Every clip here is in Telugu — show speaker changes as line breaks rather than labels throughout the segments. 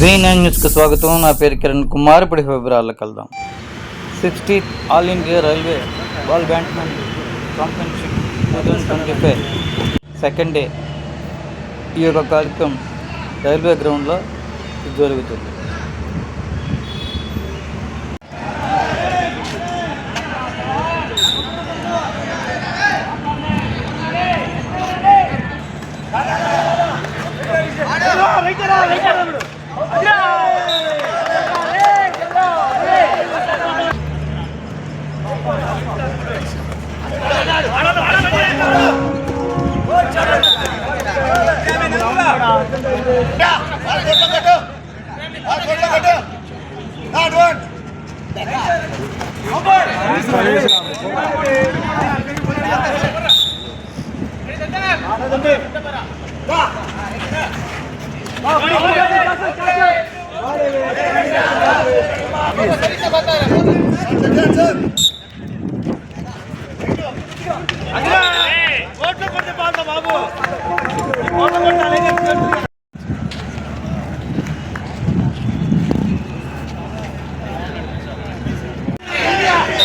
V9 న్యూస్కి స్వాగతం. నా పేరు కిరణ్ కుమార్. ఇప్పుడు వివరాలకు వెళ్దాం. 60th all India railway ball badminton championship 2025 second day ఈ యొక్క కార్యక్రమం రైల్వే గ్రౌండ్లో జరుగుతుంది.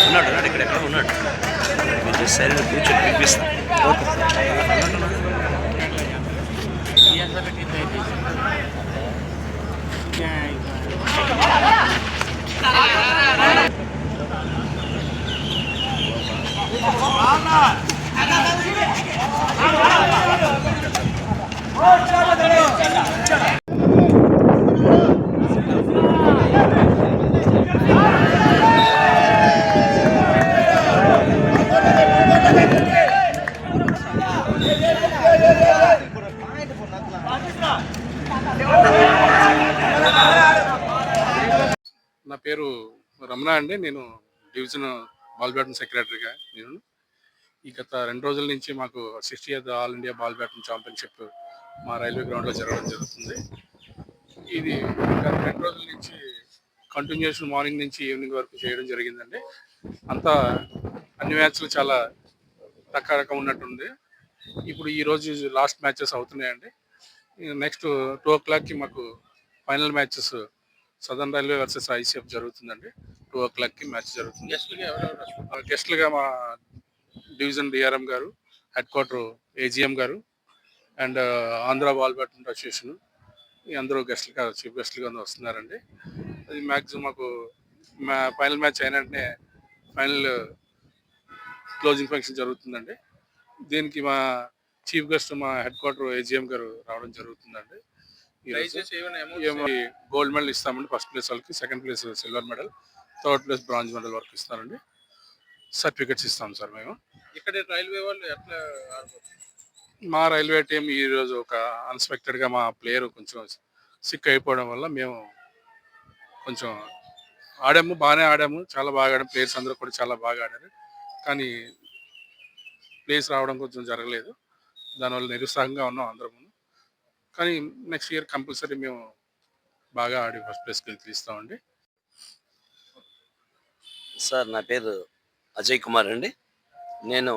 ఉన్నాడు ఇక్కడ ఎక్కడ ఉన్నాడు మీరు సైడ్ కూర్చొని పిలిపిస్తాం.
నా పేరు రమణ అండి. నేను డివిజన్ బాల్ బ్యాడ్మింటన్ సెక్రటరీగా ఈ గత 2 రోజుల నుంచి మాకు 60th all India ball badminton championship మా రైల్వే గ్రౌండ్లో జరగడం జరుగుతుంది. ఇది గత 2 రోజుల నుంచి కంటిన్యూషన్ మార్నింగ్ నుంచి ఈవినింగ్ వరకు చేయడం జరిగిందండి. అంతా అన్ని మ్యాచ్లు చాలా రకరకం ఉన్నట్టుంది. ఇప్పుడు ఈరోజు లాస్ట్ మ్యాచెస్ అవుతున్నాయండి. నెక్స్ట్ 2 o'clockకి మాకు final matches southern railway versus ICF జరుగుతుందండి. 2 o'clockకి మ్యాచ్ జరుగుతుంది. గెస్ట్లుగా మా డివిజన్ డిఆర్ఎం గారు, హెడ్ క్వార్టర్ ఏజిఎం గారు and Andhra ball badminton association అందరూ గెస్ట్లుగా చీఫ్ గెస్ట్లుగా వస్తున్నారండి. అది మ్యాక్సిమం మాకు ఫైనల్ మ్యాచ్ అయిన వెంటనే ఫైనల్ క్లోజింగ్ ఫంక్షన్ జరుగుతుందండి. దీనికి మా చీఫ్ గెస్ట్ మా హెడ్ క్వార్టర్ ఏజిఎం గారు రావడం జరుగుతుందండి. గోల్డ్ మెడల్ ఇస్తామండి. ఫస్ట్ ప్లేస్ వాళ్ళకి, second place silver medal, third place bronze medal వరకు ఇస్తారండి. సర్టిఫికెట్స్ ఇస్తాం సార్ మేము.
ఇక్కడ రైల్వే వాళ్ళు ఎట్లా
మా రైల్వే టీం ఈరోజు ఒక అన్ఎక్స్పెక్టెడ్గా మా ప్లేయర్ కొంచెం సిక్ అయిపోవడం వల్ల మేము కొంచెం ఆడాము, బాగానే ఆడాము, చాలా బాగా ఆడాము. ప్లేయర్స్ అందరూ కూడా చాలా బాగా ఆడారు. కానీ ప్లేస్ రావడం కొంచెం జరగలేదు. దానివల్ల నిరుత్సాహంగా ఉన్నాం అందరము. కానీ నెక్స్ట్ ఇయర్ కంపల్సరీ మేము బాగా ఆడి ఫస్ట్ ప్లేస్కి తీస్తామండి.
సార్ నా పేరు అజయ్ కుమార్ అండి. నేను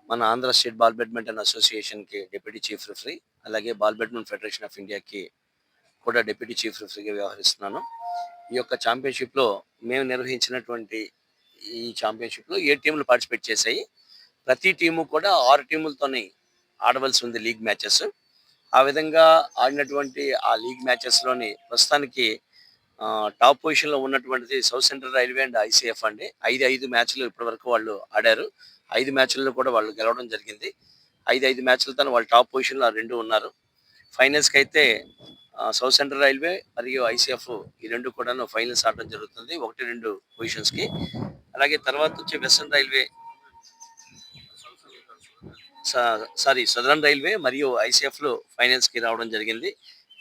మన ఆంధ్ర స్టేట్ బాల్ బ్యాడ్మింటన్ అసోసియేషన్కి డిప్యూటీ చీఫ్ రిఫరీ, అలాగే బాల్ బ్యాడ్మింటన్ ఫెడరేషన్ ఆఫ్ ఇండియాకి కూడా డిప్యూటీ చీఫ్ రిఫరీగా వ్యవహరిస్తున్నాను. ఈ యొక్క ఛాంపియన్షిప్లో మేము నిర్వహించినటువంటి ఈ ఛాంపియన్షిప్లో 7 టీంలు పార్టిసిపేట్ చేశాయి. ప్రతి టీము కూడా 6 టీములతోనే ఆడవలసి ఉంది లీగ్ మ్యాచెస్. ఆ విధంగా ఆడినటువంటి ఆ లీగ్ మ్యాచెస్లోని ప్రస్తుతానికి టాప్ పొజిషన్లో ఉన్నటువంటిది south central railway and ICF అండి. 5 మ్యాచ్లు ఇప్పటి వరకు వాళ్ళు ఆడారు. 5 మ్యాచ్ల్లో కూడా వాళ్ళు గెలవడం జరిగింది. 5 మ్యాచ్లతో వాళ్ళు టాప్ పొజిషన్లో 2 ఉన్నారు. ఫైనల్స్కి అయితే సౌత్ సెంట్రల్ రైల్వే మరియు ఐసీఎఫ్ ఈ 2 కూడా ఫైనల్స్ ఆడడం జరుగుతుంది 1-2 పొజిషన్స్కి. అలాగే తర్వాత వచ్చి వెస్టర్న్ రైల్వే సదరన్ రైల్వే మరియు ఐసీఎఫ్లో ఫైనల్స్కి రావడం జరిగింది.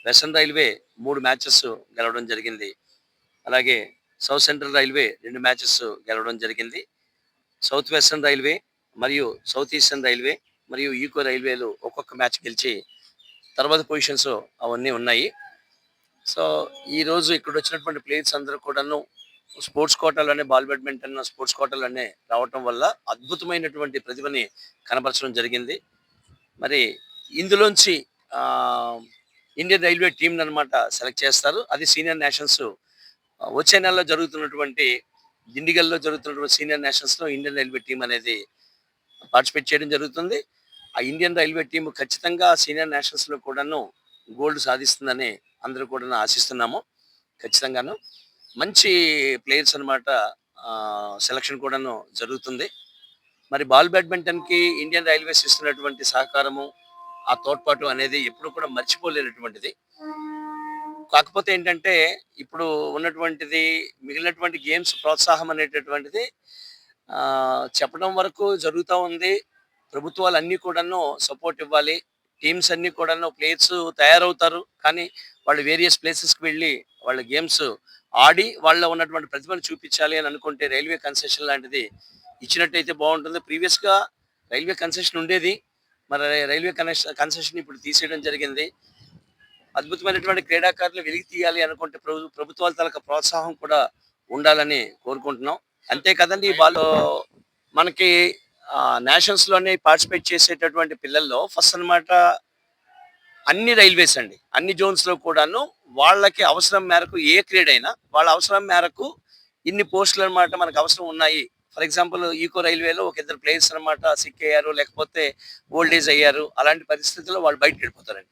వెస్టర్న్ రైల్వే 3 మ్యాచెస్ గెలవడం జరిగింది. అలాగే సౌత్ సెంట్రల్ రైల్వే 2 మ్యాచెస్ గెలవడం జరిగింది. సౌత్ వెస్టర్న్ రైల్వే మరియు సౌత్ ఈస్టర్న్ రైల్వే మరియు ఈకో రైల్వేలు ఒక్కొక్క మ్యాచ్ గెలిచి తర్వాత పొజిషన్స్ అవన్నీ ఉన్నాయి. సో ఈరోజు ఇక్కడ వచ్చినటువంటి ప్లేయర్స్ అందరూ కూడాను స్పోర్ట్స్ కోటాలోనే బాల్ బ్యాడ్మింటన్ స్పోర్ట్స్ కోటాలోనే రావటం వల్ల అద్భుతమైనటువంటి ప్రతిభని కనబరచడం జరిగింది. మరి ఇందులోంచి ఇండియన్ రైల్వే టీంని అనమాట సెలెక్ట్ చేస్తారు. అది సీనియర్ నేషనల్స్ వచ్చే నెలలో జరుగుతున్నటువంటి దిండిగల్లో జరుగుతున్నటువంటి సీనియర్ నేషనల్స్‌లో ఇండియన్ రైల్వే టీం అనేది పార్టిసిపేట్ చేయడం జరుగుతుంది. ఆ ఇండియన్ రైల్వే టీమ్ ఖచ్చితంగా సీనియర్ నేషనల్స్‌లో కూడాను గోల్డ్ సాధిస్తుందని అందరూ కూడాను ఆశిస్తున్నాము. ఖచ్చితంగాను. మంచి ప్లేయర్స్ అనమాట సెలక్షన్ కూడాను జరుగుతుంది. మరి బాల్ బ్యాడ్మింటన్‌కి ఇండియన్ రైల్వేస్ ఇస్తున్నటువంటి సహకారము, ఆ తోడ్పాటు అనేది ఎప్పుడు కూడా మర్చిపోలేనటువంటిది. కాకపోతే ఏంటంటే, ఇప్పుడు ఉన్నటువంటిది మిగిలినటువంటి గేమ్స్ ప్రోత్సాహం అనేటటువంటిది చెప్పడం వరకు జరుగుతా ఉంది. ప్రభుత్వాలన్నీ కూడాను సపోర్ట్ ఇవ్వాలి. టీమ్స్ అన్నీ కూడాను ప్లేయర్స్ తయారవుతారు. కానీ వాళ్ళు వేరియస్ ప్లేసెస్‌కి వెళ్ళి వాళ్ళ గేమ్స్ ఆడి వాళ్ళలో ఉన్నటువంటి ప్రతిభను చూపించాలి అని అనుకుంటే రైల్వే కన్సెషన్ లాంటిది ఇచ్చినట్టయితే బావుంటుంది. ప్రీవియస్‌గా రైల్వే కన్సెషన్ ఉండేది. మరి రైల్వే కన్సెషన్ ఇప్పుడు తీసేయడం జరిగింది. అద్భుతమైనటువంటి క్రీడాకారులు వెలికి తీయాలి అనుకుంటే ప్రభుత్వాల తాలూకా ప్రోత్సాహం కూడా ఉండాలని కోరుకుంటున్నాం. అంతే కదండీ! వాళ్ళు మనకి నేషనల్స్‌లోనే పార్టిసిపేట్ చేసేటటువంటి పిల్లల్లో ఫస్ట్ అన్నమాట అన్ని రైల్వేస్ అండి. అన్ని జోన్స్‌లో కూడాను వాళ్ళకి అవసరం మేరకు ఏ క్రీడైనా వాళ్ళ అవసరం మేరకు ఇన్ని పోస్టులన్నమాట మనకు అవసరం ఉన్నాయి. ఫర్ ఎగ్జాంపుల్ ఈకో రైల్వేలో ఒక ఇద్దరు ప్లేయర్స్ అన్నమాట సిక్ అయ్యారు, లేకపోతే ఓల్డ్ ఏజ్ అయ్యారు. అలాంటి పరిస్థితుల్లో వాళ్ళు బయటికెళ్ళిపోతారండి.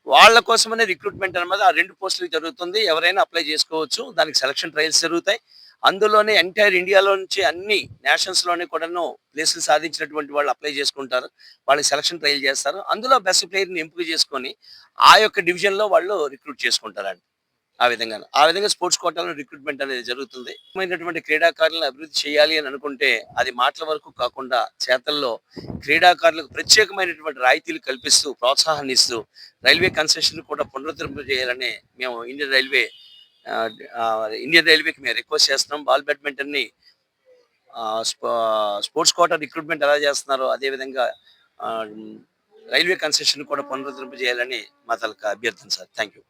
వాళ్ళ కోసమనే రిక్రూట్‌మెంట్ అన్నమాట ఆ 2 పోస్టులకి జరుగుతుంది. ఎవరైనా అప్లై చేసుకోవచ్చు. దానికి సెలక్షన్ ట్రయల్స్ జరుగుతాయి. అందులోనే ఎంటైర్ ఇండియాలో నుంచి అన్ని నేషనల్స్‌లోని కూడాను ప్లేసులు సాధించినటువంటి వాళ్ళు అప్లై చేసుకుంటారు. వాళ్ళకి సెలక్షన్ ట్రయల్ చేస్తారు. అందులో బెస్ట్ ప్లేయర్‌ని ఎంపిక చేసుకొని, ఆ యొక్క డివిజన్‌లో వాళ్ళు రిక్రూట్ చేసుకుంటారండి. ఆ విధంగాను. ఆ విధంగా స్పోర్ట్స్ కోటాలో రిక్రూట్‌మెంట్ అనేది జరుగుతుంది. మైనటువంటి క్రీడాకారులను అభివృద్ధి చేయాలి అని అనుకుంటే, అది మాటల వరకు కాకుండా చేతల్లో క్రీడాకారులకు ప్రత్యేకమైనటువంటి రాయితీలు కల్పిస్తూ, ప్రోత్సాహాన్ని ఇస్తూ, రైల్వే కన్సెషన్ కూడా పునరుద్ధరింపజేయాలని మేము ఇండియన్ రైల్వేకి మేము రిక్వెస్ట్ చేస్తున్నాం. బాల్ బ్యాడ్మింటన్‌ని ఆహ్, స్పో స్పోర్ట్స్ కోటా రిక్రూట్‌మెంట్ ఎలా చేస్తున్నారో అదే విధంగా ఆహ్, రైల్వే కన్సెషన్ కూడా పునరుద్ధరింపజేయాలని మా తాలూకా అభ్యర్థన సార్. Thank you.